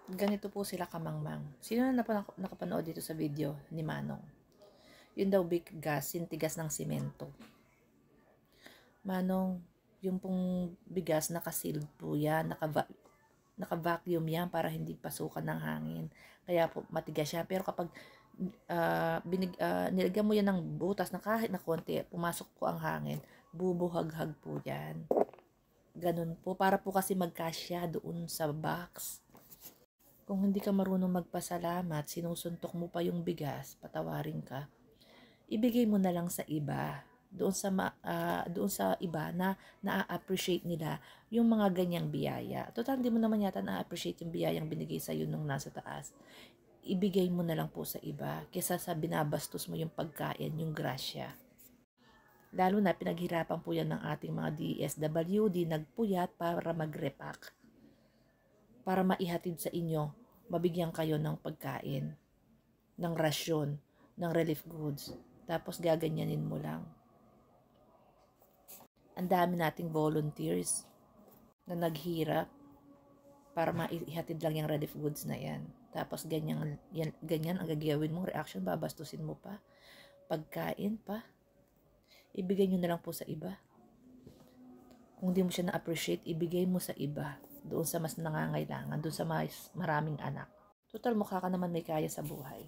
Ganito po sila kamangmang. Sino na nakapanood dito sa video ni Manong? Yun daw bigas, sintigas ng simento. Manong, yung pong bigas nakasealed po yan, naka-vacuum yan para hindi pasukan ng hangin. Kaya po matigas siya. Pero kapag nilagyan mo yan ng butas na kahit na konti, pumasok po ang hangin, bubuhaghag po yan. Ganun po, para po kasi magkasya doon sa box. Kung hindi ka marunong magpasalamat, sinusuntok mo pa yung bigas, patawarin ka, ibigay mo na lang sa iba. Doon sa iba na na-appreciate nila yung mga ganyang biyaya. Total, hindi mo naman yata na-appreciate yung biyayang binigay sa'yo nung nasa taas. Ibigay mo na lang po sa iba kesa sa binabastos mo yung pagkain, yung grasya. Lalo na pinaghirapan po yan ng ating mga DSWD, nagpuyat para mag-repack, para maihatid sa inyo, mabigyan kayo ng pagkain, ng rasyon, ng relief goods. Tapos gaganyanin mo lang. Ang dami nating volunteers na naghirap para maihatid lang yung relief goods na yan. Tapos ganyan ang gagawin mong reaction, babastusin mo pa. Pagkain pa. Ibigay nyo na lang po sa iba. Kung di mo siya na-appreciate, ibigay mo sa iba. Doon sa mas nangangailangan, doon sa mas maraming anak. Total, mukha ka naman may kaya sa buhay.